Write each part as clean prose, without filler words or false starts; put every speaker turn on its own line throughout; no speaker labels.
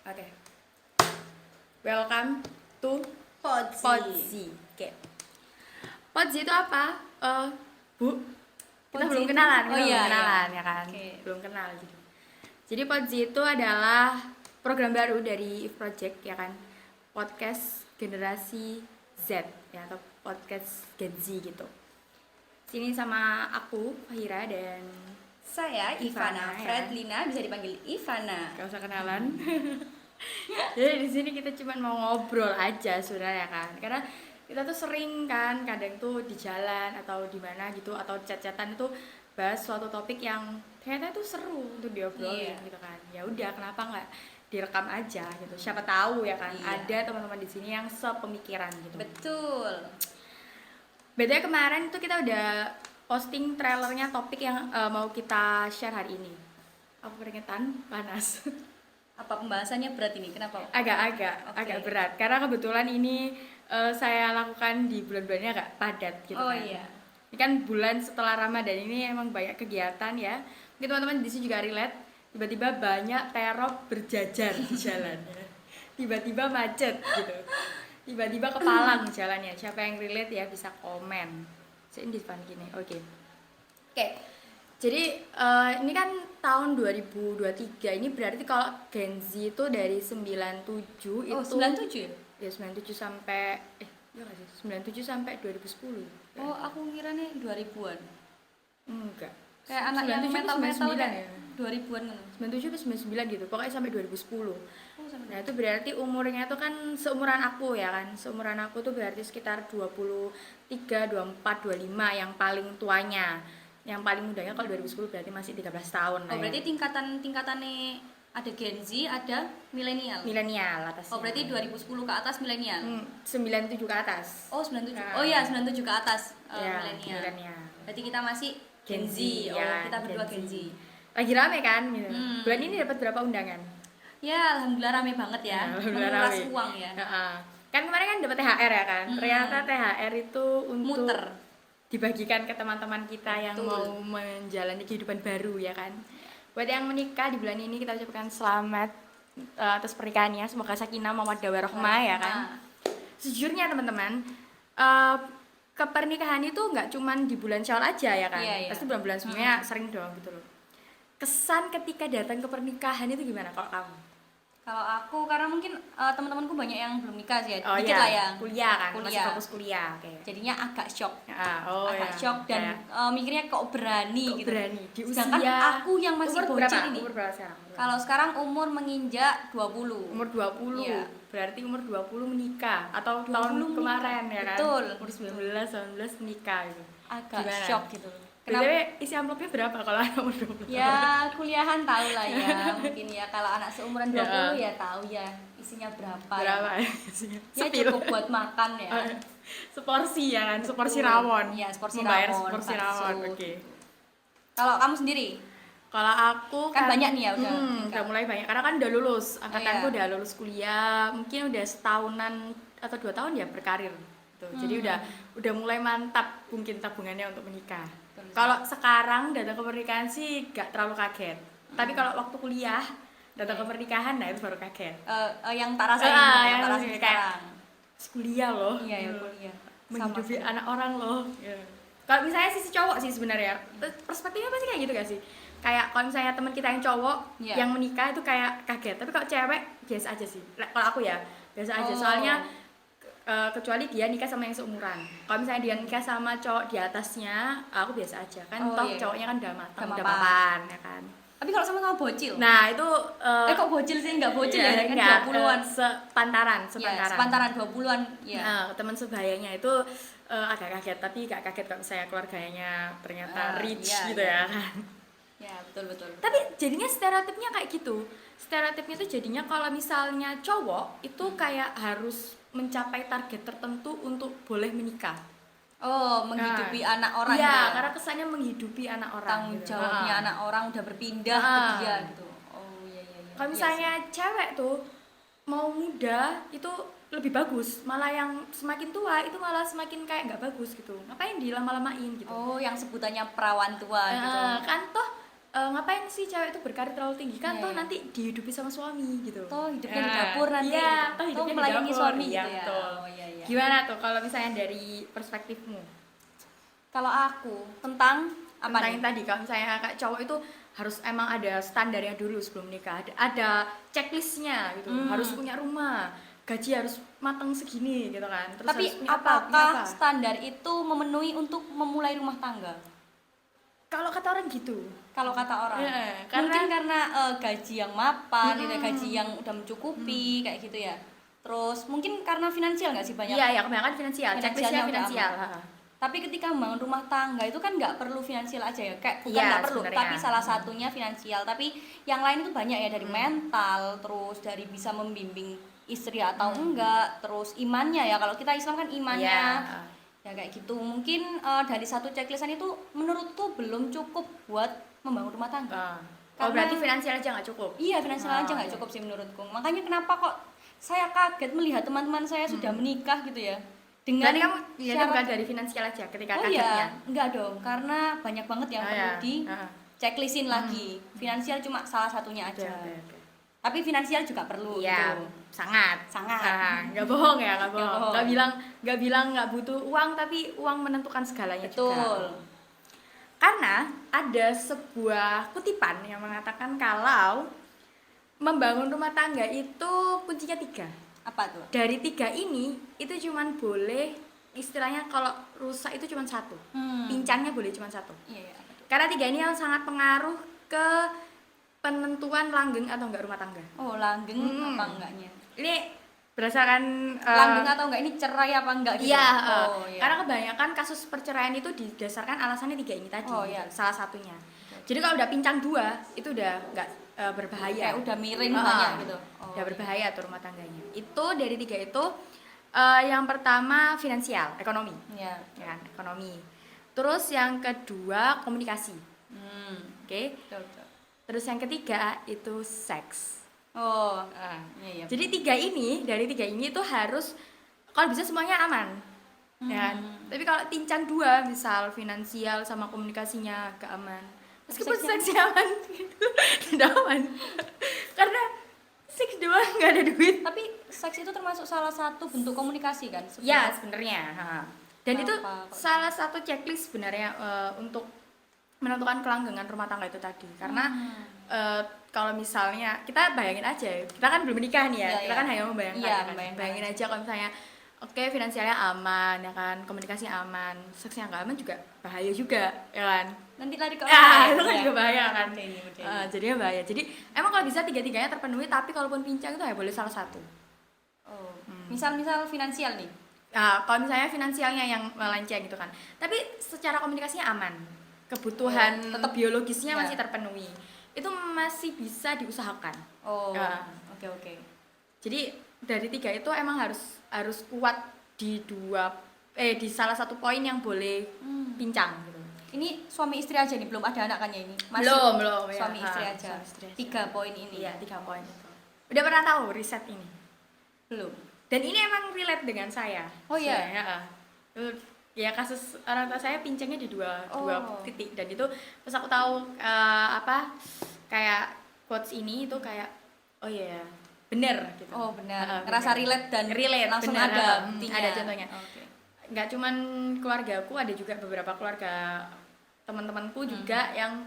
Oke. Welcome to Podzi. Oke. Podzi itu apa? Bu, kita
Podzi
belum
itu-
kenalan,
oh iya,
ya kan?
Oke.
Belum kenal gitu. Jadi Podzi itu adalah program baru dari If Project ya kan. Podcast generasi Z ya atau podcast Gen Z gitu. Sini sama aku Fahira dan
Saya
Ivana,
Ivana
ya.
Fredlina, bisa dipanggil Ivana.
gak usah kenalan. Jadi di sini kita cuma mau ngobrol aja sebenarnya kan, karena kita tuh sering kan kadang tuh di jalan atau di mana gitu atau chat-chatan itu bahas suatu topik yang ternyata itu seru untuk diobrolin
Iya.
gitu kan. Ya udah kenapa nggak direkam aja gitu. Siapa tahu ya kan
Iya.
ada teman-teman di sini yang sepemikiran gitu.
Betul.
Bedanya kemarin tuh kita udah posting trailernya topik yang mau kita share hari ini. Aku keringetan, panas.
Apa pembahasannya berat ini? Kenapa?
agak
Oke.
berat karena kebetulan ini saya lakukan di bulan-bulannya agak padat gitu
Oh
kan.
iya.
Ini kan bulan setelah Ramadan ini emang banyak kegiatan ya. Mungkin teman-teman di sini juga relate. Tiba-tiba banyak teror berjajar di jalan ya. Tiba-tiba macet gitu. Tiba-tiba kepalang jalannya. Siapa yang relate ya bisa komen. Saya di depan gini. Oke. Jadi ini kan tahun 2023 ini berarti kalau Gen Z itu dari 97
Oh,
itu
97 ya?
ya 97 sampai iya nggak sih 97 sampai 2010.
Oh, aku ngiranya 2000-an.
Enggak.
Kayak anak yang
97 ke
metal-metal
99
kan
ya.
2000-an kan.
97 ke 99 gitu. Pokoknya sampai 2010.
Oh, sampai.
Nah, itu berarti umurnya tuh kan seumuran aku ya kan. Seumuran aku tuh berarti sekitar 23, 24, 25 yang paling tuanya. Yang paling mudanya kalau 2010 berarti masih 13 tahun lah
Oh, berarti
ya.
tingkatannya ada Gen Z, ada milenial.
Milenial atasnya.
Oh, berarti 2010 ke atas milenial.
97 ke atas.
Oh, 97.
Nah.
Oh iya, 97 ke atas
Ya,
milenial.
milenial.
Berarti kita masih Gen Z. Oh,
ya,
kita berdua Gen Z.
Lagi rame kan gitu.
Hmm.
Bulan ini dapat berapa undangan?
Ya, alhamdulillah rame banget ya.
Alhamdulillah
Menguras
rame.
uang ya.
Heeh. Kan kemarin kan dapat THR ya kan. Ternyata THR itu untuk
Muter.
dibagikan ke teman-teman kita yang
Betul.
mau menjalani kehidupan baru ya kan. Buat yang menikah di bulan ini kita ucapkan selamat atas pernikahannya, semoga sakinah mawaddah warahmah ya kan. Sejujurnya teman-teman, kepernikahan itu nggak cuman di bulan Syawal aja ya kan.
Iya, iya.
Pasti bulan-bulan sebelumnya sering dong gitu loh. Kesan ketika datang ke pernikahan itu gimana kalau kamu?
Kalau aku karena mungkin teman-temanku banyak yang belum nikah sih ya.
Oh
Dikit
iya,
lah ya.
kuliah kan, masih
Kuliah.
fokus kuliah. Oke.
Jadinya agak shock.
Ya.
Agak shock dan mikirnya kok berani
Kok
gitu.
berani di
Sedangkan
usia
aku yang masih
umur
bocil
berapa?
ini.
Umur berapa sekarang?
Kalau sekarang umur menginjak 20.
Umur 20.
Iya.
Berarti umur 20 menikah atau
20
tahun
menikah.
kemarin ya kan?
Betul.
Umur 19, 19 menikah gitu.
Agak
Gimana?
shock gitu.
BTW isi amplopnya berapa kalau anak umur 20?
Ya, kuliahan tahu lah ya. Mungkin ya kalau anak seumuran 20
Ya.
ya tahu ya isinya berapa.
Berapa
Ya,
isinya?
ya
Sepil.
cukup buat makan ya.
Seporsi ya kan? Seporsi
Betul.
rawon.
Iya, seporsi
Membayar
rawon,
seporsi
bakso.
rawon. Oke.
Kalau kamu sendiri?
Kalau aku
Kan banyak nih ya udah nikah.
udah mulai banyak karena kan udah lulus. Angkatanku
iya.
udah lulus kuliah, mungkin udah setahunan atau 2 tahun ya berkarir gitu. Jadi udah mulai mantap mungkin tabungannya untuk menikah.
Betul.
Kalau sekarang datang ke pernikahan sih gak terlalu kaget. Tapi kalau waktu kuliah datang ke pernikahan nah itu baru kaget.
Yang tak rasain, yang tak rasain
kayak
sekarang.
kuliah loh.
Iya ya kuliah.
Menghidupi
Sama.
anak orang loh. Kalau misalnya sisi cowok sih sebenarnya perspektifnya pasti kayak gitu gak sih? Kayak kalau misalnya teman kita yang cowok
Iya.
yang menikah itu kayak kaget. Tapi kalau cewek biasa aja sih. Kalau aku ya biasa aja.
Oh.
Soalnya kecuali dia nikah sama yang seumuran. Kalau misalnya dia nikah sama cowok di atasnya, aku biasa aja kan.
Oh,
Toh
iya.
cowoknya kan udah matang,
Udah
udah
mapan.
mapan ya kan.
Tapi kalau sama bocil?
Nah itu
Kok bocil sih? Enggak bocil ya? Kan
enggak,
20-an.
sepantaran.
Ya, sepantaran 20-an. Ya.
Nah, teman sebayanya itu agak kaget, tapi gak kaget kalau misalnya keluarganya ternyata rich
iya,
gitu
iya.
ya kan.
Ya, betul.
Tapi jadinya stereotipnya kayak gitu. Stereotipnya itu jadinya kalau misalnya cowok itu kayak harus mencapai target tertentu untuk boleh menikah.
Oh, menghidupi anak orang
Iya,
gitu ya?
karena kesannya menghidupi anak orang.
Tanggung
gitu.
jawabnya
Nah.
anak orang udah berpindah ke
Ah.
dia gitu. Oh, iya.
Kalau
Iya
misalnya cewek tuh mau muda itu lebih bagus, malah yang semakin tua itu malah semakin kayak nggak bagus gitu. Ngapain dilama-lamain
sih.
gitu?
Oh, yang sebutannya perawan tua gitu.
Kan toh ngapain sih cewek itu berkarir terlalu tinggi kan,
Iya,
toh
iya.
nanti dihidupi sama suami gitu.
Toh hidupnya di dapur nanti.
Iya, toh
Toh
hidupnya di
melayani
dapur.
suami
Iya,
gitu ya.
betul.
Oh iya iya.
Gimana tuh kalau misalnya dari perspektifmu
Kalau aku tentang apa
tentang
nih?
yang tadi, kalau misalnya kayak cowok itu harus emang ada standarnya dulu sebelum nikah, ada checklistnya gitu, harus punya rumah, gaji harus matang segini gitu kan, terus
Tapi
harus punya
apakah
punya apa.
standar itu memenuhi untuk memulai rumah tangga?
Kalau kata orang gitu.
Kalau kata orang,
Iya,
mungkin karena gaji yang mapan, gitu ya,
Mm-mm.
gaji yang udah mencukupi, kayak gitu ya. Terus mungkin karena finansial nggak sih banyak?
Iya, ya kebanyakan finansial, checklistnya
Finansialnya udah
finansial.
aman. Tapi ketika membangun rumah tangga itu kan nggak perlu finansial aja ya, kayak bukan
Iya,
nggak perlu,
sebenarnya.
tapi salah satunya finansial. Tapi yang lain itu banyak ya, dari mental, terus dari bisa membimbing istri atau enggak, terus imannya ya. Kalau kita Islam kan imannya,
Iya.
ya kayak gitu. Mungkin dari satu checklistan itu menurutku belum cukup buat membangun rumah tangga.
Oh,
Karena-
berarti finansial aja nggak cukup.
Iya, finansial aja nggak
iya.
cukup sih menurutku. Makanya kenapa kok saya kaget melihat teman-teman saya sudah menikah gitu ya. Dengan
Berarti kamu ya
syarat-
bukan dari finansial aja ketika
Oh
kagetnya.
iya, enggak dong, karena banyak banget yang
Ah,
perlu
ya.
di
Ah.
checklistin lagi. Finansial cuma salah satunya
Oke,
aja.
oke.
Tapi finansial juga perlu
Iya,
gitu.
sangat.
Sangat.
Nggak bohong ya, nggak
Nggak
bohong.
bohong.
Nggak bilang nggak butuh uang, tapi uang menentukan segalanya juga.
Betul.
Karena ada sebuah kutipan yang mengatakan kalau membangun rumah tangga itu kuncinya 3.
Apa tuh?
Dari 3 ini itu cuman boleh, istilahnya kalau rusak itu cuman 1. Pincangnya boleh cuman 1.
Iya, iya. Apa tuh?
Karena 3 ini yang sangat pengaruh ke penentuan langgeng atau enggak rumah tangga.
Oh, langgeng apa enggaknya?
Ini berdasarkan
Langgeng atau enggak ini cerai apa enggak gitu?
iya,
Oh, iya.
karena kebanyakan kasus perceraian itu didasarkan alasannya 3 ini tadi.
Oh, iya.
Salah satunya. Jadi kalau udah pincang 2 itu udah enggak berbahaya.
Kayak udah miring
Ah,
banyak gitu. Oh,
udah
iya.
berbahaya tuh rumah tangganya. Itu dari 3 itu yang pertama finansial, ekonomi.
Iya.
Ya kan, ekonomi. Terus yang kedua komunikasi. Oke.
Betul, betul.
Terus yang ketiga itu seks.
Oh, iya, iya.
Jadi dari tiga ini tuh harus kalau bisa semuanya aman. Ya kan? Tapi kalau pincang 2 misal finansial sama komunikasinya gak aman. Meskipun
seksnya
seksnya aman gitu, tidak aman. Karena seks doang nggak ada duit.
Tapi seks itu termasuk salah satu bentuk komunikasi kan?
Ya sebenarnya. Dan itu
Kenapa kok
salah satu checklist sebenarnya untuk menentukan kelanggengan rumah tangga itu tadi. Karena kalau misalnya kita bayangin aja, kita kan belum menikah nih ya,
Iya,
kita
iya.
kan hanya membayangkan.
Iya,
Kan?
membayangkan.
Bayangin aja kalau misalnya oke finansialnya aman ya kan, komunikasinya aman, seksnya nggak aman juga bahaya juga ya kan.
Nanti lari ke
Ya
orang
itu kan
ya.
juga bahaya kan.
Oke.
Jadinya bahaya. Jadi emang kalau bisa 3-tiganya terpenuhi, tapi kalaupun pincang itu ya boleh salah satu.
Oh. Misal finansial nih.
Nah, kalau misalnya finansialnya yang melenceng gitu kan, tapi secara komunikasinya aman, kebutuhan
tetap
biologisnya
ya.
masih terpenuhi, itu masih bisa diusahakan.
Oh.
Ya.
Oke.
Jadi dari 3 itu emang harus kuat di di salah satu poin yang boleh pincang gitu.
Ini suami istri aja nih, belum ada anak kan ya ini?
Belum ya.
Suami istri aja.
Suami istri aja.
3 poin ini.
Iya 3 poin itu. Udah pernah tahu riset ini?
Belum.
Dan ini emang relate dengan saya.
Oh, iya?
Sebenarnya, ya kasus orang tua saya pincangnya di dua titik, dan itu pas aku tahu kayak quotes ini itu kayak oh iya bener gitu.
Oh, benar.
Bener.
Ngerasa relate dan
Relate,
langsung
bener,
ada buktinya.
ada contohnya.
Oke.
Nggak cuman keluargaku, ada juga beberapa keluarga teman-temanku juga yang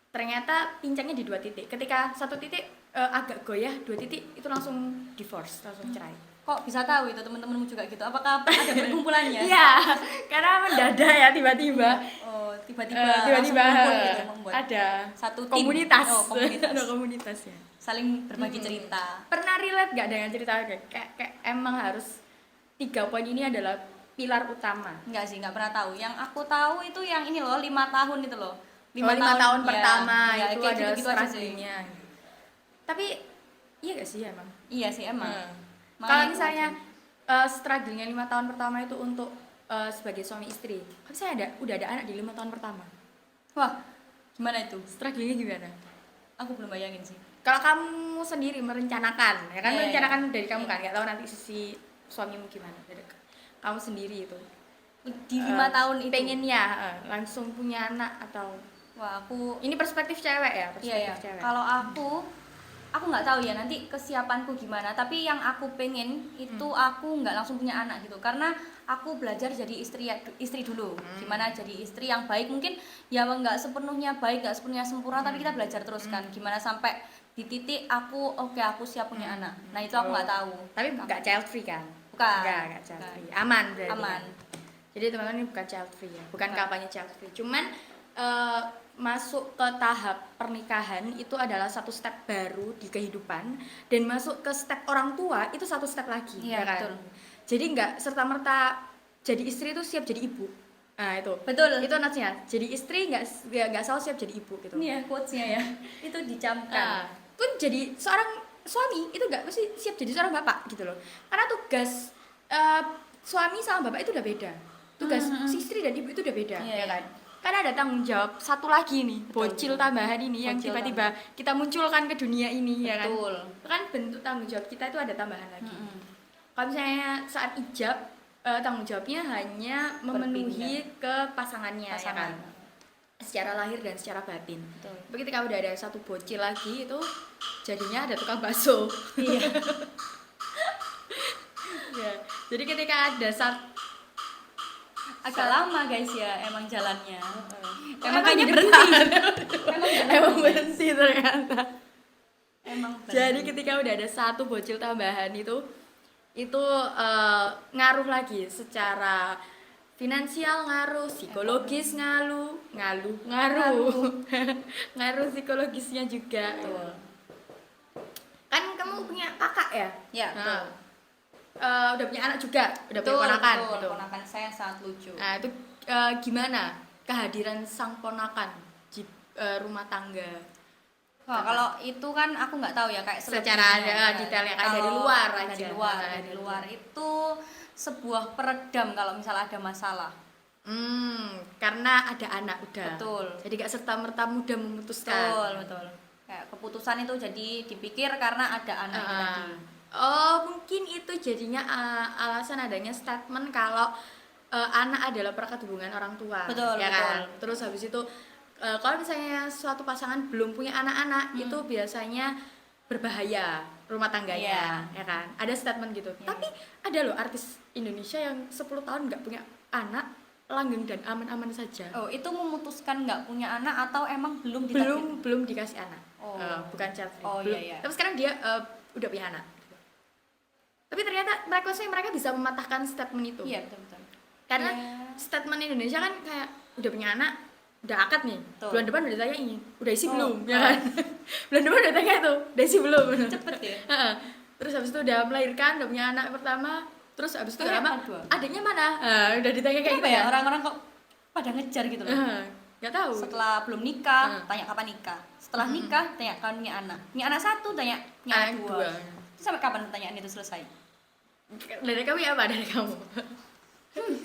ternyata pincangnya di 2 titik. Ketika 1 titik agak goyah, 2 titik itu langsung divorce, langsung cerai.
Kok bisa tahu itu teman-temanmu juga gitu? Apakah ada perkumpulannya?
Iya, karena mendadak ya tiba-tiba.
Oh, tiba-tiba
Tiba-tiba
langsung kumpul gitu membuat
ada
satu tim.
komunitas.
Oh, komunitas.
Ada komunitasnya.
Saling berbagi cerita.
Pernah relate gak dengan cerita kayak emang harus 3 poin ini adalah pilar utama?
Enggak sih, enggak pernah tahu. Yang aku tahu itu yang ini loh, 5 tahun itu loh.
5 tahun
ya,
pertama
ya,
itu
kayak
adalah
gitu-gitu aja sih.
struggle-nya. Tapi iya gak sih emang?
Iya sih emang. Makanya
Kalau
itu
misalnya
aja.
struggle-nya 5 tahun pertama itu untuk sebagai suami istri, kan saya udah ada anak di 5 tahun pertama.
Wah, gimana itu?
Struggle-nya gimana?
Aku belum bayangin sih.
Kalau kamu sendiri merencanakan, ya kan
Iya,
merencanakan
iya.
dari kamu kan, nggak tahu nanti sisi suamimu gimana. Dari kamu sendiri itu
Di 5 tahun itu.
pengennya langsung punya anak atau
Wah, aku
Ini perspektif cewek ya,
iya ya.
perspektif cewek.
Kalau aku nggak tahu ya nanti kesiapanku gimana. Tapi yang aku pengen itu aku nggak langsung punya anak gitu. Karena aku belajar jadi istri dulu. Gimana jadi istri yang baik, mungkin ya nggak sepenuhnya baik, nggak sepenuhnya sempurna, tapi kita belajar terus kan. Gimana sampai di titik aku siap punya anak. Nah, itu aku nggak tahu.
Tapi nggak child free kan?
Bukan.
Nggak child free. Aman berarti.
Aman.
Kan? Jadi teman-teman ini bukan child free ya, bukan
Bukan.
kampanye child free. Cuman masuk ke tahap pernikahan itu adalah satu step baru di kehidupan, dan masuk ke step orang tua itu satu step lagi,
Iya,
ya kan?
betul.
Jadi nggak serta-merta jadi istri itu siap jadi ibu. Nah, itu.
Betul.
Itu nasinya. Jadi istri nggak selalu siap jadi ibu gitu.
Ini ya quotes-nya ya. Itu dicamkan.
Pun jadi seorang suami itu nggak mesti siap jadi seorang bapak gitu loh, karena tugas suami sama bapak itu udah beda, tugas si istri dan ibu itu udah beda.
Iya,
Ya kan, karena ada tanggung jawab satu lagi nih, bocil tambahan ini yang
Bocil
tiba-tiba kita munculkan ke dunia ini. Ya kan,
Betul.
itu kan bentuk tanggung jawab kita itu ada tambahan lagi.
Mm-mm.
Kalau misalnya saat ijab, tanggung jawabnya hanya memenuhi ke pasangannya, ya
Pasangan.
kan, secara lahir dan secara batin.
Betul.
Tapi ketika udah ada satu bocil lagi itu jadinya ada tukang bakso.
Iya.
Ya, jadi ketika ada
Agak lama guys ya emang jalannya.
emang
Makanya
jadi
berhenti.
emang berhenti ternyata.
Emang
Jadi ketika udah ada satu bocil tambahan itu ngaruh lagi secara finansial, ngaruh psikologis, ngaruh ngaruh psikologisnya juga.
Betul.
Kan kamu punya kakak ya?
Ya,
Nah,
betul.
udah punya anak juga, udah punya
Betul,
ponakan
betul.
gitu.
Ponakan saya sangat lucu.
Nah, itu gimana kehadiran sang ponakan di rumah tangga?
Wah, kalau itu kan aku nggak tahu ya kayak
Secara
selebihnya.
detailnya, kayak dari
Kalau
luar
dari
aja.
luar,
Nah,
dari luar itu sebuah peredam kalau misalnya ada masalah.
Karena ada anak udah.
Betul.
Jadi gak serta merta mudah memutuskan.
Betul. Kayak keputusan itu jadi dipikir karena ada anak itu tadi.
Mungkin itu jadinya alasan adanya statement kalau anak adalah perekat hubungan orang tua.
Betul,
ya
betul.
kan? Terus habis itu kalau misalnya suatu pasangan belum punya anak-anak itu biasanya berbahaya rumah tangganya, ya kan? Ada statement gitu. Tapi ada loh artis Indonesia yang 10 tahun nggak punya anak, langgeng dan aman-aman saja.
Oh, itu memutuskan nggak punya anak atau emang belum ditakdir?
belum dikasih anak.
Oh.
Bukan child free.
Oh,
Belum.
iya.
Tapi sekarang dia udah punya anak. Tapi ternyata mereka bisa mematahkan statement itu.
Iya, betul.
Karena
Ya.
statement Indonesia kan kayak udah punya anak, udah akad nih.
Betul.
Bulan depan udah ditanya ini, udah isi
Oh,
belum? Ya
oh.
kan? Bulan depan udah tanya tuh, udah isi belum?
Cepet ya.
Heeh. Terus habis itu udah melahirkan, udah punya anak pertama, terus habis itu
Oh,
gak
yang
lama,
kedua.
adiknya mana? Udah ditanya kayak
Kenapa
gitu
ya
kan?
orang-orang kok pada ngejar gitu loh?
Gak tahu.
Setelah belum nikah,
Hmm.
tanya kapan nikah. Setelah nikah, tanya kapan punya anak. Punya anak satu, tanya punya anak
Anak
dua.
dua.
Terus sampai kapan pertanyaan itu selesai?
Dari kamu ya apa dari kamu?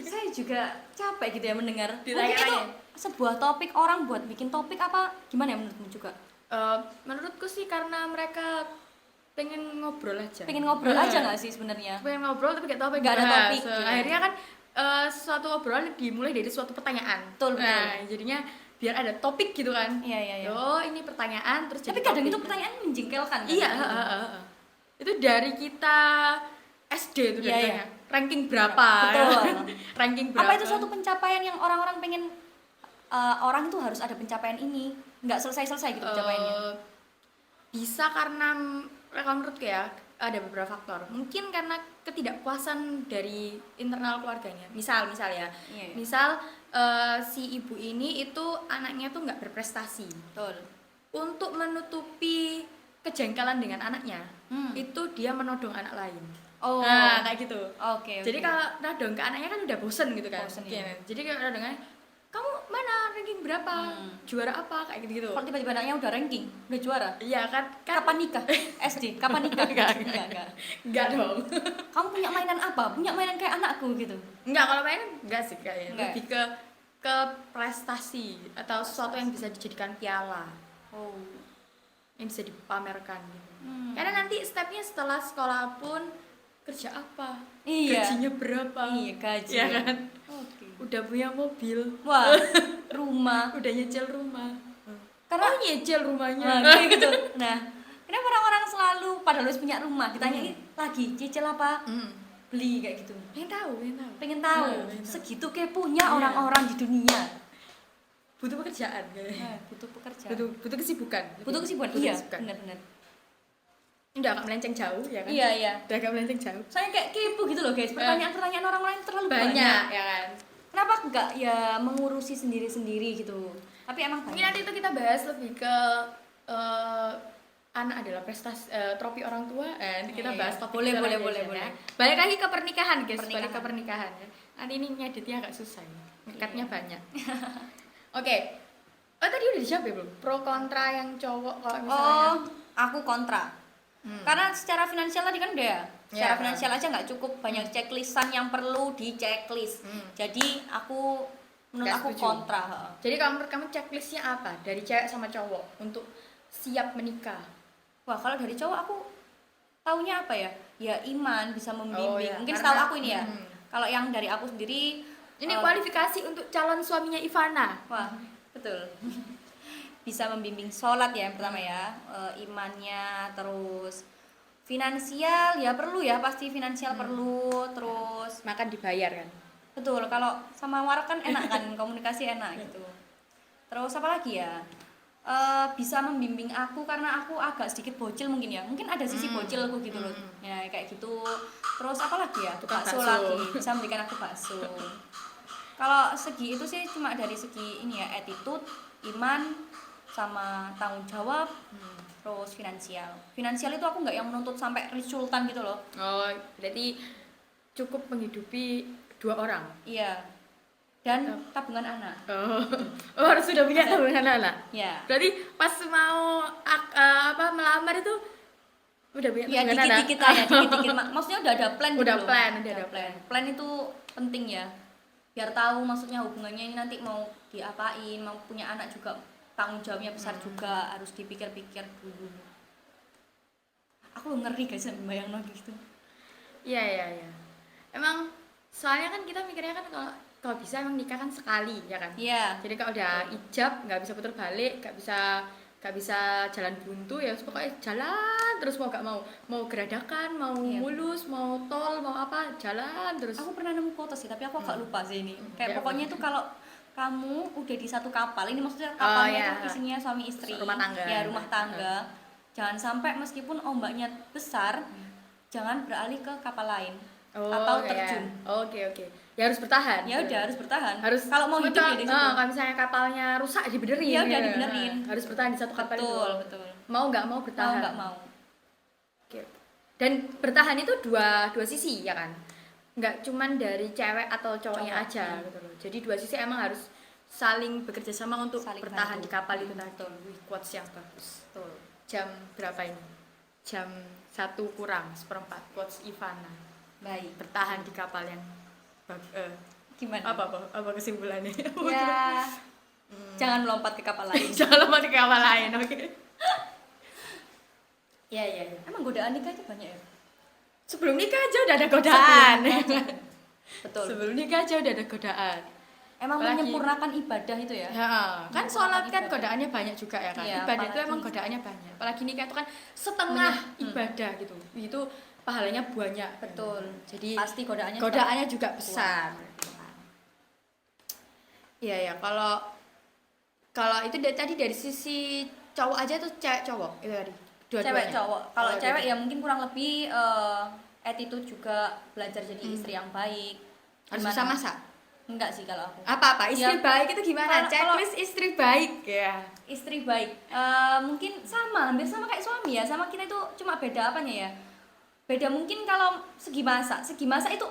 Saya juga capek gitu ya mendengar.
Ditanya-tanya.
Mungkin itu sebuah topik orang buat bikin topik apa gimana ya menurutmu juga?
Menurutku sih karena mereka pengen ngobrol aja.
Pengen ngobrol aja nggak sih sebenarnya?
Pengen ngobrol tapi gak tahu apa yang
Nggak ada
dibahas.
topik, gitu.
Akhirnya kan suatu obrolan dimulai dari suatu pertanyaan.
Betul, betul.
Nah, jadinya biar ada topik gitu kan.
Iya.
Oh, ini pertanyaan terus
Tapi
jadi
kadang
topik.
itu pertanyaan menjengkelkan kan?
Iya, itu dari kita SD itu
Iya,
dari
iya.
ranking berapa?
Betul.
Ranking berapa?
Apa itu suatu pencapaian yang orang-orang pengen orang itu harus ada pencapaian ini, nggak selesai-selesai gitu pencapaiannya?
Bisa karena kalau menurutku ya ada beberapa faktor. Mungkin karena ketidakpuasan dari internal keluarganya. Misal ya.
Iya.
Misal si ibu ini itu anaknya tuh nggak berprestasi.
Betul.
Untuk menutupi kejengkelan dengan anaknya,
Hmm.
itu dia menodong anak lain.
Oh.
Nah, kayak gitu.
Oke.
Jadi kalau nodong ke anaknya kan udah bosen gitu kan.
Bosen,
Iya.
iya.
Jadi kalau nodongnya, kamu mana ranking berapa? Juara apa? Kayak gitu-gitu.
Kalau tiba-tiba anaknya udah ranking, udah juara.
Iya kan?
Kapan nikah? SD. Kapan nikah?
Enggak.
Enggak.
Enggak dong.
Kamu punya mainan apa? Punya mainan kayak anakku gitu.
Enggak, kalau main enggak sih kayaknya.
Enggak.
Lebih ke prestasi atau sesuatu yang bisa dijadikan piala,
Oh.
yang bisa dipamerkan gitu.
Hmm.
Karena nanti stepnya setelah sekolah pun kerja apa?
Iya.
Gajinya berapa?
Iya, gaji.
Ya kan?
Oke.
Udah punya mobil.
Wah, rumah.
Udah nyicil rumah.
Karena
Nyicil rumahnya.
kayak gitu. Nah, kenapa orang-orang selalu padahal harus punya rumah ditanyain lagi cicil apa beli kayak gitu.
Pengen tahu.
Pengen tahu.
Pengen tahu.
Segitu keponya
Iya.
orang-orang di dunia.
Butuh pekerjaan kayaknya.
Butuh pekerjaan.
Butuh kesibukan.
Butuh kesibukan. Iya, benar-benar.
Udah agak melenceng jauh ya kan?
Iya.
Udah agak melenceng jauh.
Saya kayak kepo gitu loh guys. Pertanyaan-pertanyaan orang lain terlalu
Banyak ya kan?
Kenapa enggak ya mengurusi sendiri-sendiri gitu? Tapi emang
Mungkin
banyak.
nanti itu kita bahas lebih ke anak adalah prestasi trofi orang tua. Nanti kita bahas topik
Boleh,
itu
boleh,
lagi
boleh,
aja,
boleh.
ya. Balik lagi ke pernikahan guys,
Pernikahan.
balik ke pernikahan ya. Nanti ini ngeditnya agak susah ya. Ngekatnya banyak. Oke. Oh tadi udah dijawab ya belum? Pro kontra yang cowok kalau misalnya.
Oh, aku kontra. Karena secara finansial tadi kan udah ya. Secara
Ya.
finansial aja nggak cukup, banyak checklistan yang perlu di checklist. Jadi menurut
Nggak
aku
setuju.
kontra.
Jadi kalau menurut kamu checklistnya apa dari cewek sama cowok untuk siap menikah?
Wah, kalau dari cowok aku taunya apa ya? Ya iman bisa membimbing.
Oh, ya.
Mungkin
Karena-
setahu aku ini ya. Kalau yang dari aku sendiri
Ini kualifikasi untuk calon suaminya Ivana.
wah, betul. Bisa membimbing sholat ya yang pertama ya, imannya, terus finansial ya perlu ya, pasti finansial perlu, terus
Makan dibayar kan?
betul kalau sama warak kan enak kan komunikasi enak gitu. Terus apa lagi ya? Bisa membimbing aku karena aku agak sedikit bocil mungkin ya, mungkin ada sisi bocilku gitu loh ya kayak gitu. Terus apa lagi ya?
Tukang
Bakso
bakso.
lagi, bisa memberikan aku bakso. Kalau segi itu sih cuma dari segi ini ya, attitude, iman, sama tanggung jawab, terus finansial. Finansial itu aku nggak yang menuntut sampai resultan gitu loh.
Oh, berarti cukup menghidupi 2 orang.
Iya. Dan tabungan anak.
Oh harus sudah punya tabungan anak.
Ya.
Berarti pas mau melamar itu udah punya
Ya
tabungan anak.
dikit-dikit lah ya, dikit-dikit. Maksudnya udah ada plan gitu
Udah
loh.
plan, udah ada
plan. Plan itu penting ya. Biar tahu maksudnya hubungannya ini nanti mau diapain, mau punya anak juga tanggung jawabnya besar juga, harus dipikir-pikir dulu. Aku ngeri guys bayang gitu.
Iya. Emang soalnya kan kita mikirnya kan kalau bisa emang nikah kan sekali ya kan.
Iya.
Jadi kalau udah ijab nggak bisa putar balik, nggak bisa jalan buntu ya pokoknya jalan terus mau geradakan, mau
Iya.
mulus, mau tol, mau apa jalan terus.
Aku pernah nemu foto sih, tapi aku agak lupa sih ini. Kayak
Ya,
pokoknya itu kalau kamu udah di satu kapal, ini maksudnya
Oh,
kapalnya
ya.
itu isinya suami istri,
Rumah tangga.
ya rumah tangga. Jangan sampai meskipun ombaknya besar, jangan beralih ke kapal lain atau terjun.
Oke. Ya harus bertahan.
Ya udah harus bertahan.
Harus
kalau mau hidup ya di situ.
kalau misalnya kapalnya rusak dibenerin.
Ya udah dibenerin.
Harus bertahan di satu kapal itu.
Betul.
Mau nggak mau
Mau
bertahan.
nggak mau.
Oke. Dan bertahan itu dua sisi ya kan. Nggak cuman dari cewek atau cowoknya
Cowok,
aja gitu loh. Jadi dua sisi emang harus saling bekerja sama untuk
Saling
bertahan
bantu.
di kapal itu tadi. Wih, quotes yang bagus.
Betul.
Jam berapa ini? Jam 1 kurang seperempat quotes Ivana.
Baik.
Bertahan di kapal yang
Gimana?
apa kesimpulannya?
Ya. Jangan melompat ke kapal lain.
Jangan lupa di kapal lain, oke? Ya.
Emang godaan nikah itu banyak ya?
Sebelum nikah aja udah ada godaan.
Betul.
Sebelum nikah aja udah ada godaan.
Emang
Apalagi-
menyempurnakan ibadah itu ya?
Ya, kan
Menyempurnakan
sholat kan
ibadah.
godaannya banyak juga ya kan.
Iya,
Ibadah itu
apalagi-
emang godaannya banyak. Apalagi nikah itu kan setengah ibadah gitu. Itu pahalanya banyak.
Betul.
Jadi
Pasti godaannya
juga besar. Iya, kalau itu tadi dari sisi cowok aja tuh cewek cowok itu tadi. Dua-duanya.
cewek cowok. Kalau
Oh,
cewek
dua-duanya.
ya mungkin kurang lebih attitude juga, belajar jadi istri yang baik.
Harus
Gimana?
bisa masak.
Enggak sih kalau aku.
Apa istri
Ya,
baik itu gimana?
kalau-
Checklist istri baik ya.
Istri baik. Mungkin hampir sama kayak suami ya. Sama kita itu cuma beda apanya ya? Beda mungkin kalau segi masak. Segi masak itu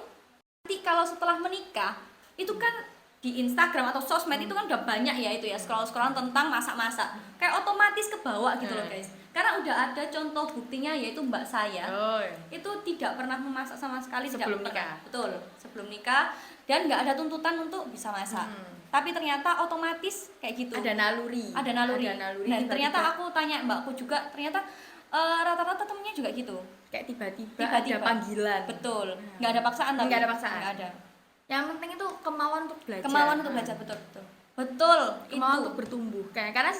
nanti kalau setelah menikah itu kan di Instagram atau sosmed itu kan udah banyak ya itu ya scroll-scrollan tentang masak-masak. Kayak otomatis kebawa gitu loh guys. Karena udah ada contoh buktinya yaitu mbak saya.
Oh, iya.
Itu tidak pernah memasak sama sekali
Sebelum
tidak pernah.
nikah.
Betul, sebelum nikah dan nggak ada tuntutan untuk bisa masak. Tapi ternyata otomatis kayak gitu.
Ada naluri.
Ada naluri. Dan ternyata
tiba-tiba.
aku tanya mbakku juga, ternyata rata-rata temennya juga gitu.
kayak tiba-tiba
Tiba-tiba.
ada panggilan.
Betul. Nggak ada paksaan tapi.
Nggak ada paksaan.
Nggak ada.
Yang penting itu kemauan untuk belajar.
Kemauan untuk belajar betul. Betul,
kemauan
itu.
untuk bertumbuh. Karena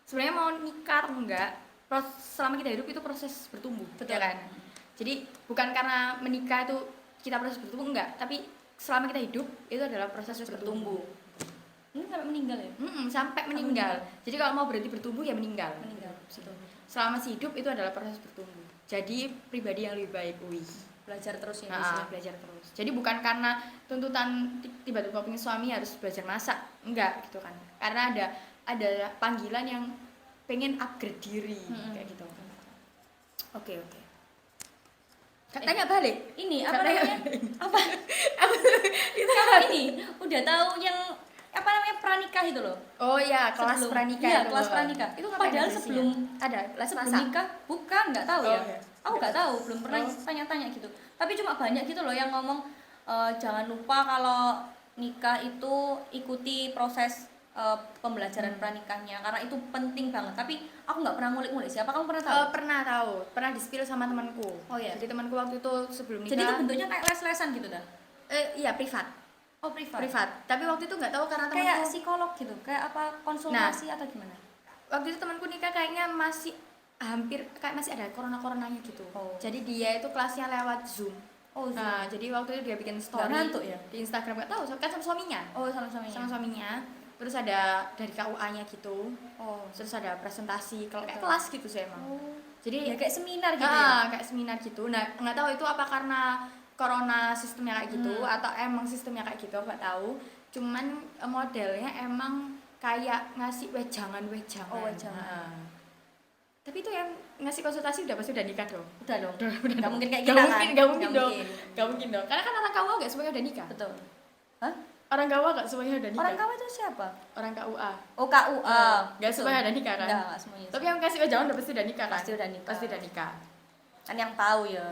sebenarnya mau nikah atau enggak, selama kita hidup itu proses bertumbuh,
Betul.
ya kan? Jadi bukan karena menikah itu kita proses bertumbuh, enggak, tapi selama kita hidup itu adalah proses bertumbuh.
Ini sampai meninggal ya?
Sampai meninggal. Jadi kalau mau berhenti bertumbuh ya meninggal.
Meninggal. Betul.
Selama masih hidup itu adalah proses bertumbuh. Jadi pribadi yang lebih baik,
Belajar terus ya, Nis, ya.
belajar terus. Jadi bukan karena tuntutan tiba-tiba punya suami harus belajar masak, enggak gitu kan. Karena ada panggilan yang pengen upgrade diri kayak gitu. Oke. Tanya balik.
Ini apa
Tanya
namanya?
balik.
Apa?
Itu
Kamu ini udah tahu yang apa namanya pranikah itu loh?
Oh ya, kelas
Sebelum-
pranikah.
Iya,
itu.
kelas pranikah.
Itu ngapain
Padahal
sesinya?
sebelum
ada kelas
sebelum
masak.
nikah bukan, nggak tahu
Oh,
ya.
iya.
Aku nggak tahu, belum pernah
Oh.
tanya-tanya gitu. Tapi cuma banyak gitu loh yang ngomong jangan lupa kalau nikah itu ikuti proses pembelajaran pranikahnya karena itu penting banget. Tapi aku nggak pernah ngulik-ngulik. Siapa kamu pernah tahu?
Pernah di-spill sama temanku.
Oh, iya.
Jadi temanku waktu itu sebelum nikah.
Jadi itu bentuknya kayak les-lesan gitu dah.
Iya, privat.
Oh, privat.
Tapi waktu itu nggak tahu karena temanku.
Kayak psikolog gitu, kayak apa konsultasi atau gimana?
Waktu itu temanku nikah kayaknya masih hampir kayak masih ada coronanya gitu.
Oh.
Jadi dia itu kelasnya lewat Zoom.
Oh, Zoom.
Nah, jadi waktu itu dia bikin story
Nggak ngantuk ya?
di Instagram, nggak tahu kan sama suaminya.
Oh, sama-sama.
Sama suaminya. Terus ada dari KUA-nya gitu.
Oh.
Terus ada presentasi kalau kayak
Betul.
kelas gitu sih emang.
Oh.
Jadi
Ya kayak seminar gitu ya.
kayak seminar gitu. Nah, nggak tahu itu apa karena corona sistemnya kayak gitu atau emang sistemnya kayak gitu, nggak tahu. Cuman modelnya emang kayak ngasih wejangan.
Oh, wejangan.
Nah. Tapi itu yang ngasih konsultasi pasti udah nikah dong.
Udah dong.
Udah
Nggak mungkin kayak
Nggak
kita
mungkin,
kan?
nggak mungkin
Nggak
dong.
mungkin.
Nggak mungkin dong. Karena kan orang KUA nggak semuanya udah nikah.
Betul. Hah?
Orang KUA nggak semuanya udah nikah.
Orang KUA itu siapa?
Orang KUA.
Oh, KUA.
Nggak semuanya udah nikah kan?
Nggak semuanya.
Tapi yang kasih wejangan pasti udah nikah kan?
Pasti udah nikah.
Pasti udah nikah.
Kan yang tahu ya.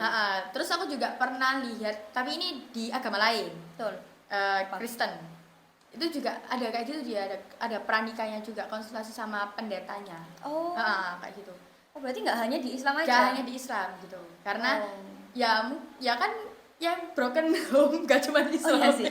Terus aku juga pernah lihat, tapi ini di agama lain,
Betul.
Kristen. Itu juga ada kayak gitu dia, ada pranikahnya juga, konsultasi sama pendetanya.
Oh.
Kayak gitu.
Oh, berarti nggak hanya di Islam aja.
Gak hanya di Islam gitu. Karena
Oh.
ya kan yang broken home gak cuma di Islam.
iya sih.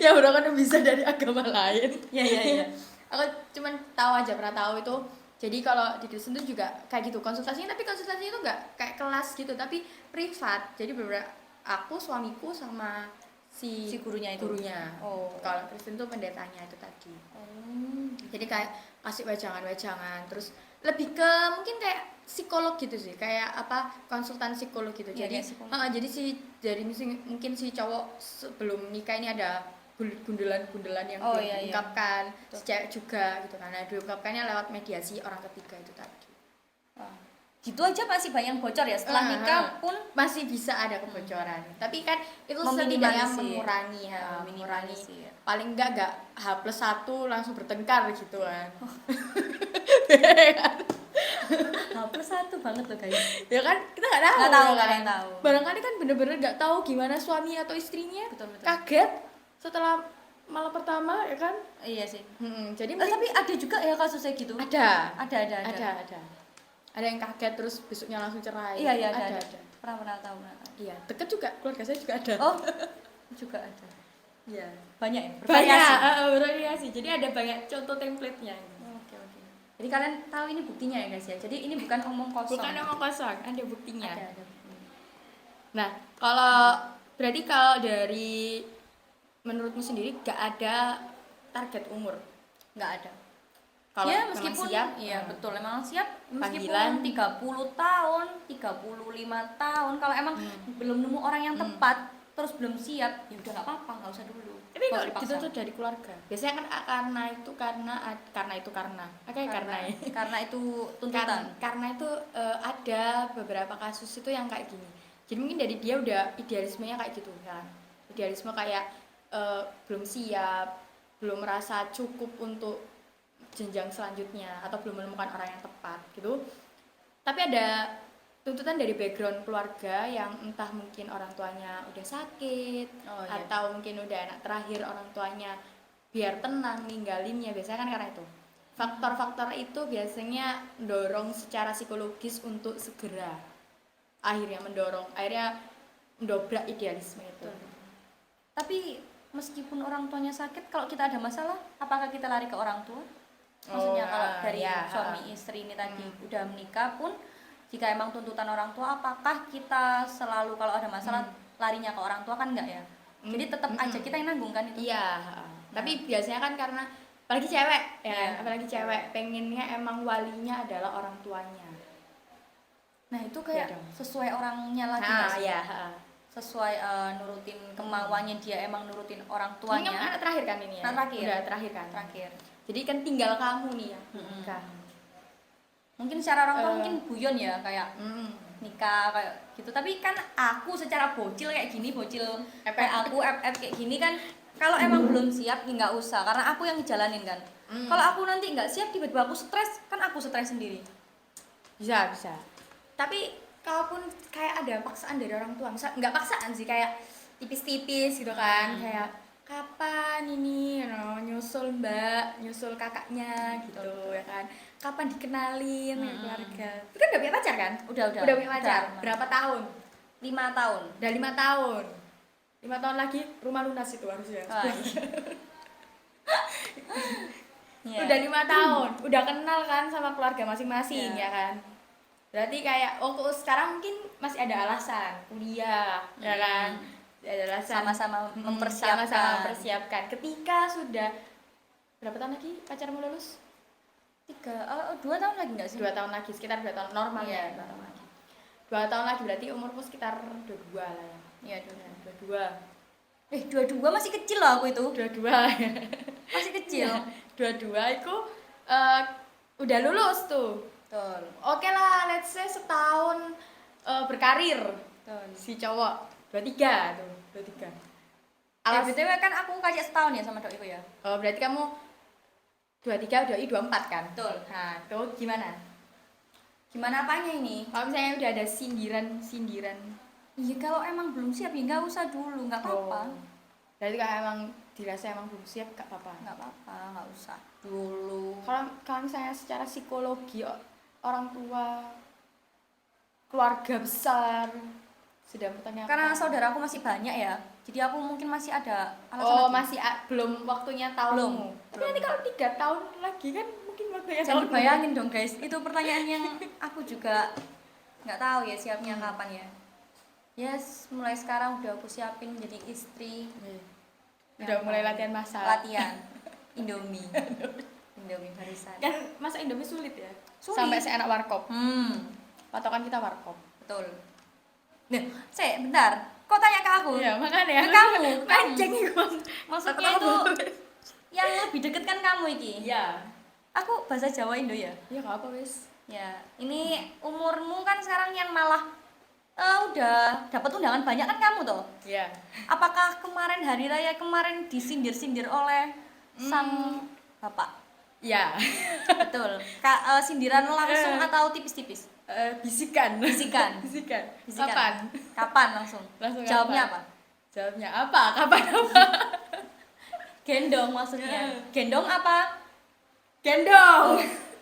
Yang broken home bisa dari agama lain.
Iya.
Aku cuman pernah tahu itu. Jadi kalau di Kristen itu juga kayak gitu konsultasinya, tapi konsultasinya itu nggak kayak kelas gitu, tapi privat. Jadi beberapa aku, suamiku sama si
gurunya itu. Oh.
Kalau Kristen itu pendetanya itu tadi.
Oh.
Jadi kayak kasih wejangan, terus lebih ke mungkin kayak psikolog gitu sih, kayak apa konsultan psikolog gitu.
Iya,
Jadi
kayak psikolog.
jadi mungkin si cowok sebelum nikah ini ada gundelan-gundelan yang
Oh,
belum
iya.
diungkapkan, si cewek juga gitu kan. Nah, diungkapkannya lewat mediasi orang ketiga itu tadi.
Wah. Gitu aja masih banyak bocor ya. Setelah nikah pun
masih bisa ada kebocoran. Tapi kan itu setidaknya
Meminimalisir.
mengurangi
Meminimalisir.
Paling enggak H+1 langsung bertengkar gitu kan.
H+1 banget loh guys.
Ya kan kita nggak tahu.
Nggak tahu,
ya
nggak
kan?
ada yang tahu.
Barangkali kan bener-bener nggak tahu gimana suami atau istrinya.
Betul.
Kaget setelah malam pertama ya kan.
Iya sih.
Jadi
Tapi ada juga ya kasusnya gitu.
ada
Ada.
ada yang kaget terus besoknya langsung cerai.
Iya,
ada.
Pernah tahu.
Iya, deket juga, keluarga saya juga ada.
Oh, juga ada.
Iya.
Banyak ya?
Banyak, bervariasi. Jadi ada banyak contoh template-nya.
Oke. Jadi kalian tahu ini buktinya ya guys ya. Jadi ini bukan omong kosong.
Bukan omong kosong, ada buktinya.
Ada buktinya.
Nah, berarti kalau dari menurutmu sendiri gak ada target umur?
Nggak ada.
Kalau
Ya
memang
meskipun
siap,
iya betul memang siap
Panggilan.
meskipun 30 tahun, 35 tahun kalau emang belum nemu orang yang tepat terus belum siap ya udah nggak apa-apa, nggak usah dulu.
Tapi
Nggak
kalau
usah dipaksa.
dituntut dari keluarga, biasanya kan karena
Karena itu tuntutan.
Karena itu ada beberapa kasus itu yang kayak gini. Jadi mungkin dari dia udah idealismenya kayak gitu kan. Idealisme kayak belum siap, belum merasa cukup untuk jenjang selanjutnya atau belum menemukan orang yang tepat gitu. Tapi ada tuntutan dari background keluarga yang entah mungkin orang tuanya udah sakit atau mungkin udah anak terakhir orang tuanya biar tenang ninggalinnya, biasanya kan karena itu. Faktor-faktor itu biasanya mendorong secara psikologis untuk segera akhirnya mendobrak idealisme itu.
Tapi meskipun orang tuanya sakit, kalau kita ada masalah, apakah kita lari ke orang tua? Maksudnya kalau dari
ya,
suami istri ini tadi udah menikah pun, jika emang tuntutan orang tua, apakah kita selalu kalau ada masalah larinya ke orang tua? Kan enggak ya. Jadi tetap aja kita yang nanggung kan itu.
Iya, tapi biasanya kan karena apalagi cewek ya kan?
Iya.
Apalagi cewek pengennya emang walinya adalah orang tuanya.
Nah itu kayak
Iya dong.
sesuai orangnya lagi nggak
Nah,
sih?
ya.
Sesuai nurutin kemauannya dia, emang nurutin orang
Ini kan
tuanya.
anak terakhir kan ini ya?
Anak terakhir.
Udah terakhir kan?
Terakhir.
Jadi kan tinggal kamu nih ya. Nikah.
Mungkin secara orang tua mungkin guyon ya, kayak nikah kayak gitu. Tapi kan aku secara bocil kayak gini, bocil kayak aku FF kayak gini kan, kalau emang belum siap ya nggak usah, karena aku yang ngejalanin kan. Kalau aku nanti nggak siap, tiba-tiba aku stres, kan aku stres sendiri.
Bisa. Tapi kalaupun kayak ada paksaan dari orang tua, misal nggak paksaan sih, kayak tipis-tipis gitu kan, kayak kapan ini nyusul mbak, nyusul kakaknya gitu ya kan, kapan dikenalin ke keluarga. Itu kan udah punya pacar kan?
Udah
punya pacar.
udah.
Berapa tahun?
5 tahun.
Udah 5 tahun. 5 tahun lagi rumah lunas itu harusnya.
Wah. Iya.
Udah 5 tahun, udah kenal kan sama keluarga masing-masing
Iya.
ya kan. Berarti kayak waktu sekarang mungkin masih ada alasan kuliah ya kan. Ada alasan
Sama-sama
sama-sama
mempersiapkan.
mempersiapkan. Ketika sudah berapa tahun lagi pacarmu lulus?
2 tahun lagi nggak sih?
2 tahun lagi, sekitar 2 tahun normal
Iya,
ya.
2 tahun lagi.
2 tahun lagi berarti umurmu sekitar 22 lah ya.
Iya,
22.
22 masih kecil loh aku itu.
22.
Masih kecil.
22 itu udah lulus tuh.
Betul.
Oke lah, let's say setahun berkarir
Betul.
si cowok. 23 tuh, 23. Alas,
BTW kan aku kayak setahun ya sama doiku ya.
oh, berarti kamu 23, doi 24 kan?
Betul.
Nah, itu gimana?
Gimana apanya ini?
Kalau misalnya udah ada sindiran.
Iya, kalau emang belum siap ya nggak usah dulu, nggak apa-apa.
Berarti kalau emang dirasa emang belum siap, gak apa-apa.
Nggak apa-apa, nggak usah dulu.
Kalau misalnya secara psikologi orang tua, keluarga besar sudah bertanya.
Karena saudaraku masih banyak ya, jadi aku mungkin masih ada alasan
Oh,
lagi.
masih belum waktunya tahunmu. Tapi
Belum.
nanti kalau 3 tahun lagi kan mungkin waktunya
Jangan
tahunmu.
bayangin dong guys, itu pertanyaan yang aku juga nggak tahu ya siapnya kapan ya. Yes, mulai sekarang udah aku siapin jadi istri.
Udah mulai latihan masak.
Latihan Indomie. Indomie barisan.
Kan masak Indomie sulit ya.
Sulit.
Sampai seenak warkop.
Hmm,
Patokan kita warkop.
betul. Nah, bentar. Kok tanya ke aku?
Iya, makanya.
Ke kamu.
Mancing iku.
Maksudnya itu yang lebih deket kan kamu iki.
Iya.
Aku bahasa Jawa Indo ya.
Iya, enggak apa wis.
Ya, ini umurmu kan sekarang yang malah udah dapat undangan banyak kan kamu toh?
Iya.
Apakah kemarin hari raya kemarin disindir-sindir oleh sang bapak?
Iya.
Betul. Sindiran langsung atau tipis-tipis?
Bisikan.
Bisikan.
Bisikan.
Bisikan.
Kapan?
Kapan langsung?
Langsung
Jawabnya
kapan?
apa?
Jawabnya apa? Kapan apa?
Gendong maksudnya. Gendong apa?
Gendong.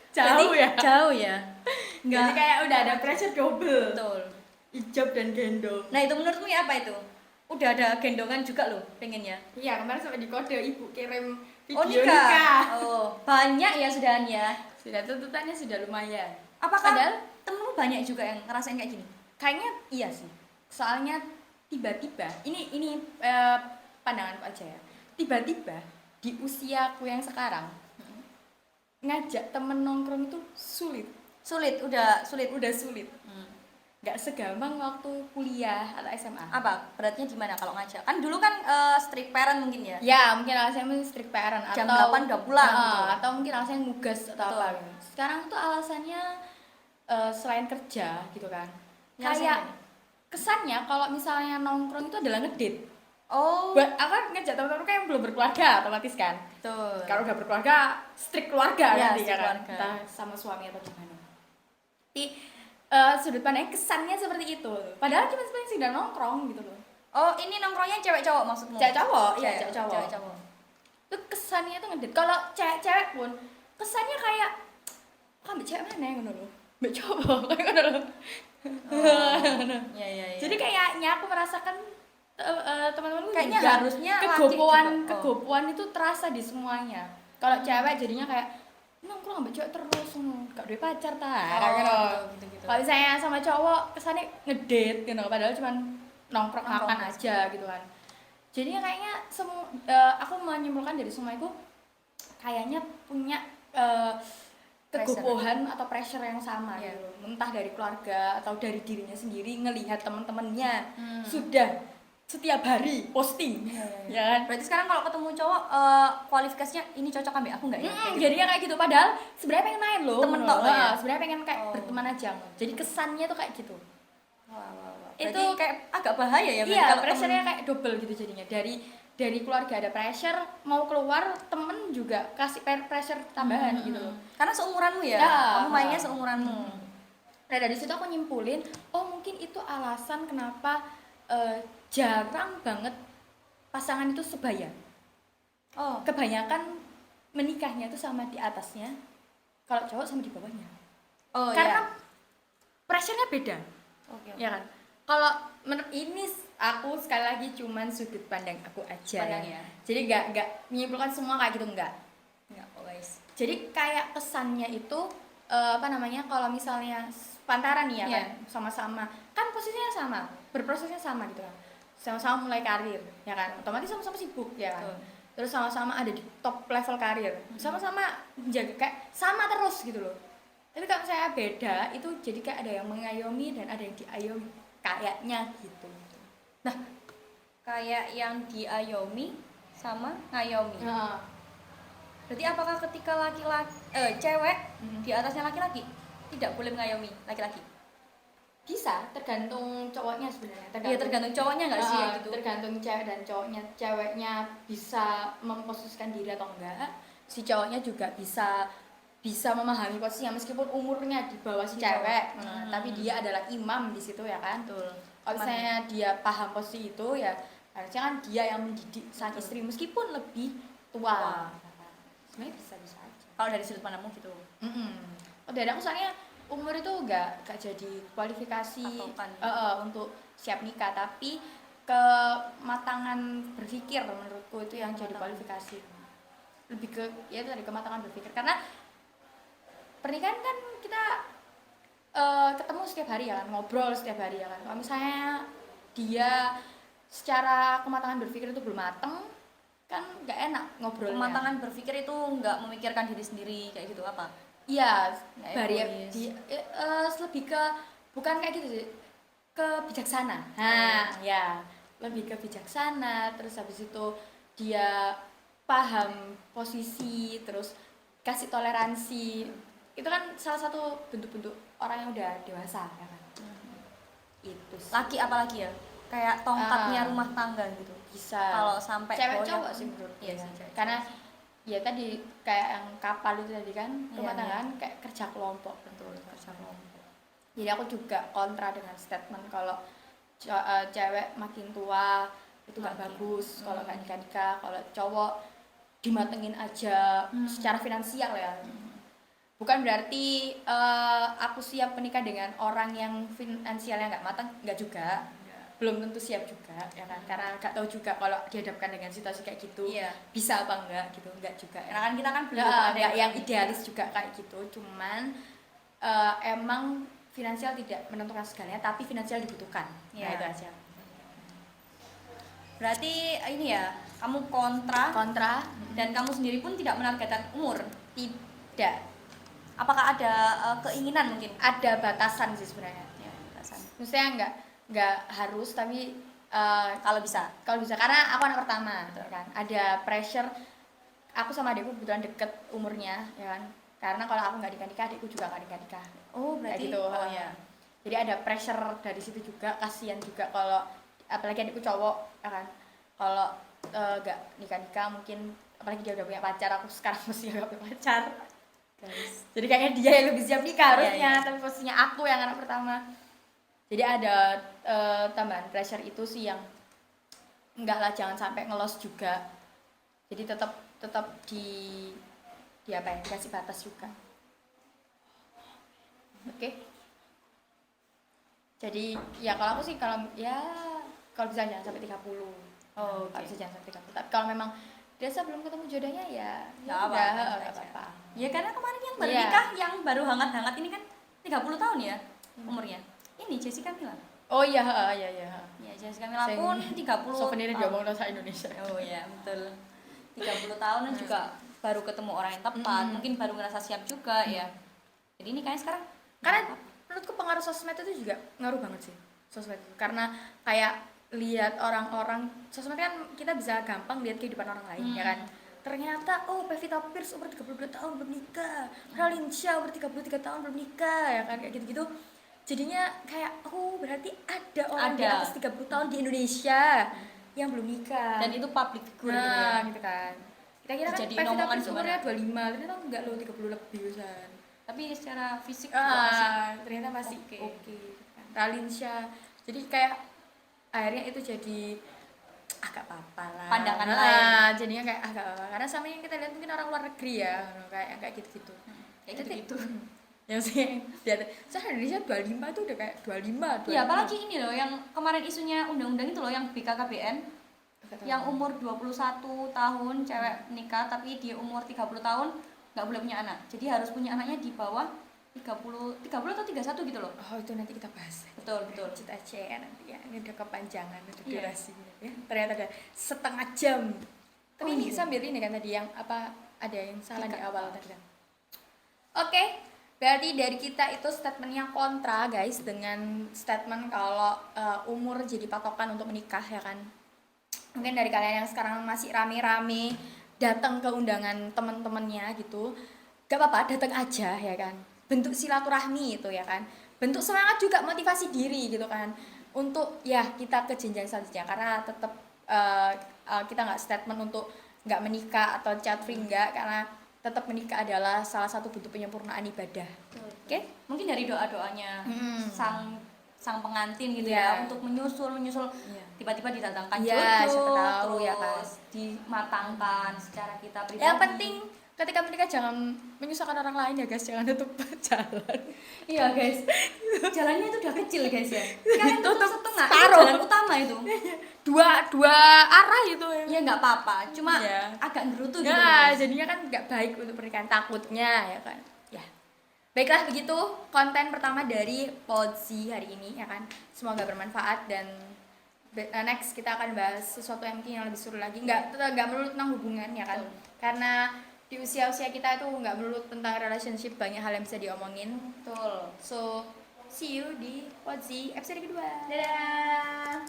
Jauh
Berarti
ya.
Jauh ya.
Jadi kayak udah ada pressure double.
Betul.
Ijab dan gendong.
Nah, itu menurutmu ya apa itu? Udah ada gendongan juga loh pengennya.
Iya, kemarin sampai di kode ibu kirim
Oh,
video
nikah.
nikah.
Oh, banyak ya sudahannya.
Sudah tuntutannya sudah lumayan.
Apakah
Padahal
temenmu banyak juga yang ngerasain kayak gini?
kayaknya iya sih. Soalnya tiba-tiba ini pandanganku aja ya. Tiba-tiba di usiaku yang sekarang ngajak temen nongkrong itu sulit.
Sulit, udah sulit.
Udah sulit. Nggak segampang waktu kuliah atau SMA.
Apa? Beratnya gimana kalau ngajak? Kan dulu kan strict parent mungkin ya.
Ya, mungkin alasannya strict parent
Jam
atau
8 udah pulang gitu.
Atau mungkin alasannya nugas atau
Betul.
apa gitu. Sekarang tuh alasannya selain kerja gitu kan.
Yang
Kayak
selain?
kesannya kalau misalnya nongkrong itu adalah ngedate.
Oh,
Buat apa ngajak teman-teman kayak belum berkeluarga otomatis kan.
betul.
Kalau udah berkeluarga strict keluarga
Ya,
nanti
strict
kan.
keluarga.
Entah sama suami atau gimana. Tapi sudut pandang kesannya seperti itu. Padahal cuma sebenarnya sedang nongkrong gitu loh.
Oh, ini nongkrongnya cewek cowok maksudmu?
Cewek cowok, iya cewek cowok.
Cewek cowok.
Itu kesannya tuh ngedit. Kalau cewek-cewek pun kesannya kayak kamu cewek mana yang ngono lho? Mbak cowok kayak ngono lho.
Iya.
Jadi kayaknya aku merasakan teman-temanku
Kayaknya
juga
harusnya laki
kegopoan
juga. Oh.
kegopoan itu terasa di semuanya. Kalau cewek jadinya kayak nongkrong ambek cowok terus gak duwe pacar ta kayak gitu.
Gitu.
Kalau saya sama cowok kesannya ngedate gitu padahal cuman nongkrong makan aja gitu kan. Jadinya kayaknya aku menyimpulkan dari semua itu kayaknya punya kegopohan atau pressure yang sama gitu. Entah dari keluarga atau dari dirinya sendiri ngelihat teman-temannya sudah setiap hari posting ya kan.
Berarti sekarang kalau ketemu cowok kualifikasinya ini cocok ambil aku nggak ya?
Jadinya kayak gitu padahal sebenarnya pengen main loh.
Temen tok ya?
Sebenarnya pengen kayak berteman aja. Jadi kesannya tuh kayak gitu.
Wah.
Itu
berarti kayak agak bahaya ya
iya,
kalau
pressure-nya kayak double gitu jadinya. Dari keluarga ada pressure, mau keluar temen juga kasih pressure tambahan gitu loh.
Karena seumuranmu ya, kamu mainnya seumuranmu.
Nah dari situ aku nyimpulin, oh mungkin itu alasan kenapa jarang banget pasangan itu sebaya. Kebanyakan menikahnya itu sama di atasnya, kalau cowok sama di bawahnya. Karena pressure-nya beda. Ya kan? Kalau menurut ini aku sekali lagi cuman sudut pandang aku aja ya. Jadi nggak menyimpulkan semua kayak gitu enggak guys. Jadi kayak kesannya itu kalau misalnya pantaran nih ya kan sama-sama kan posisinya sama, berprosesnya sama gitu kan. Sama-sama mulai karir ya kan. Otomatis sama-sama sibuk ya kan. Terus sama-sama ada di top level karir. Sama-sama menjaga kayak sama terus gitu loh. Tapi kalau saya beda itu jadi kayak ada yang mengayomi dan ada yang diayomi kayaknya gitu.
Nah, kayak yang diayomi sama ngayomi. Berarti apakah ketika cewek di atasnya laki-laki tidak boleh mengayomi laki-laki?
Bisa, tergantung cowoknya sebenarnya.
Tergantung cowoknya nggak sih gitu.
Tergantung cewek dan cowoknya. Ceweknya bisa memposisikan diri atau enggak. Si cowoknya juga bisa memahami posisinya meskipun umurnya di bawah si cewek. Tapi dia adalah imam di situ ya kan. Kalau misalnya dia paham posisi itu ya harusnya kan dia yang mendidik sang istri meskipun lebih tua. Sebenarnya bisa aja.
Kalau dari sudut pandangmu gitu.
Dari aku soalnya umur itu gak jadi kualifikasi untuk siap nikah, tapi kematangan berpikir menurutku itu yang jadi kualifikasi. Lebih ke ya itu tadi kematangan berpikir, karena pernikahan kan kita ketemu setiap hari ya kan, ngobrol setiap hari ya kan. Kalau misalnya dia secara kematangan berpikir itu belum mateng kan nggak enak ngobrolnya.
Kematangan berpikir itu nggak memikirkan diri sendiri kayak gitu apa?
Iya, lebih ke bukan kayak gitu sih, ke bijaksana. Ya, lebih ke bijaksana. Terus habis itu dia paham posisi, terus kasih toleransi. Itu kan salah satu bentuk-bentuk orang yang udah dewasa, ya kan? Itu sih.
Laki apalagi ya? Kayak tongkatnya rumah tangga gitu.
Bisa.
Kalau sampai
cewek cowok sih menurut.
Iya sih.
Karena ya tadi kayak yang kapal itu tadi kan rumah tangga kan kayak kerja kelompok. Betul, kerja kelompok. Jadi aku juga kontra dengan statement kalau cewek makin tua itu gak bagus kalau gak nikah. Kalau cowok dimatengin aja secara finansial ya. Bukan berarti aku siap menikah dengan orang yang finansialnya nggak matang, nggak juga. Belum tentu siap juga ya kan, karena nggak tahu juga kalau dihadapkan dengan situasi kayak gitu bisa apa enggak gitu, enggak juga
karena kan kita kan belum
ada yang idealis juga kayak gitu. Cuman emang finansial tidak menentukan segalanya, tapi finansial dibutuhkan. Nah itu aja.
Berarti ini ya, kamu kontra dan kamu sendiri pun tidak menargetkan umur?
Tidak.
Apakah ada keinginan mungkin?
Ada batasan sih sebenarnya.
Ya, batasan.
Maksudnya nggak harus, tapi
kalau bisa
karena aku anak pertama kan, ada pressure. Aku sama adikku kebetulan deket umurnya ya kan, karena kalau aku nggak nikah adikku juga nggak nikah.
Berarti
gitu. Jadi ada pressure dari situ juga, kasihan juga kalau apalagi adikku cowok ya kan, kalau nggak nikah mungkin, apalagi dia udah punya pacar, aku sekarang masih nggak punya pacar guys. Jadi kayaknya dia yang lebih siap nikah harusnya, tapi posisinya aku yang anak pertama. Jadi ada tambahan pressure itu sih yang enggak lah, jangan sampai ngelos juga. Jadi tetap dikasih batas juga. Oke. Jadi ya kalau aku sih kalau bisa jangan sampai 30.
Oh,
Kalau
oke.
bisa jangan sampai 30. Tapi kalau memang dirasa belum ketemu jodohnya ya
Nggak
udah,
apa-apa,
nggak
aja.
apa-apa.
Ya karena kemarin yang baru
Iya.
nikah, yang baru hangat-hangat ini kan 30 tahun ya umurnya. Ini Jessica Mila.
Oh iya, iya.
Ya, Jessica Mila
Sing
pun 30
souvenirnya
tahun.
diomong bahasa Indonesia.
Oh iya, betul. 30 tahun juga baru ketemu orang yang tepat, mungkin baru ngerasa siap juga ya. Jadi ini kayaknya sekarang
Karena menurutku pengaruh sosmed itu juga ngaruh banget sih, sosmed itu. Karena kayak lihat orang-orang, sosmed kan kita bisa gampang lihat kehidupan orang lain ya kan. Ternyata Pevita Pierce umur 32 tahun belum nikah, Raline Shah umur 33 tahun belum nikah ya kan, kayak gitu-gitu. Jadinya kayak berarti ada orang di
Ada.
atas 30 tahun di Indonesia yang belum nikah.
dan itu public figure gitu ya.
nah, gitu kan. Kita kira kan
Dijadiin
Pevita
omongan
Pierce umurnya
gimana?
25, ternyata enggak loh, 30 lebih kan.
Tapi secara fisik juga masih
Ternyata masih
Oke.
oke. Raline Shah. Jadi kayak akhirnya itu jadi agak apa-apa lah.
Pandangan lain.
Jadinya kayak agak apa-apa. Karena sama yang kita lihat mungkin orang luar negeri ya, kayak gitu-gitu.
kayak gitu-gitu.
Yang sih saya Indonesia 25 tuh udah kayak 25.
Iya, apalagi ini loh yang kemarin isunya undang-undang itu loh yang BKKBN yang umur 21 tahun cewek nikah tapi dia umur 30 tahun nggak boleh punya anak. Jadi harus punya anaknya di bawah 30 atau 31 gitu loh.
Oh, itu nanti kita bahas.
Betul.
Cita aja ya nanti ya. Ini udah kepanjangan, udah
Iya.
durasinya ya. Ternyata udah setengah jam. Tapi
Oh,
ini
iya.
sambil ini kan tadi yang apa ada yang salah di
Tiga.
awal tadi kan. Oke, berarti dari kita itu statement yang kontra guys dengan statement kalau umur jadi patokan untuk menikah ya kan. Mungkin dari kalian yang sekarang masih rame-rame datang ke undangan teman-temannya gitu, gak apa-apa, datang aja ya kan, bentuk silaturahmi itu ya kan, bentuk semangat juga, motivasi diri gitu kan, untuk ya kita ke jenjang selanjutnya. Karena tetap kita nggak statement untuk nggak menikah atau child free nggak, karena tetap menikah adalah salah satu bentuk penyempurnaan ibadah. Oke?
Mungkin dari doa-doanya sang pengantin gitu
Iya.
ya untuk menyusul
Iya.
tiba-tiba didatangkan
Iya,
jodoh,
siapa tahu
terus
ya kan.
dimatangkan secara kita pribadi.
Yang penting ketika menikah jangan menyusahkan orang lain ya guys, jangan tutup jalan.
Iya guys, jalannya itu udah kecil guys ya. Kalian tutup setengah, itu
separuh.
jalan utama itu.
Dua arah itu ya.
Ya nggak apa-apa, cuma
Iya.
agak gerutu gitu.
Nah,
guys.
jadinya kan nggak baik untuk pernikahan, takutnya ya kan. Ya. Baiklah, begitu konten pertama dari Podzi hari ini ya kan. Semoga bermanfaat dan next kita akan bahas sesuatu yang mungkin yang lebih seru lagi. Nggak melulu tentang hubungan ya kan.
Betul.
Karena di usia-usia kita itu nggak melulu tentang relationship, banyak hal yang bisa diomongin.
Betul.
So, see you di Podzi episode kedua.
Dadah.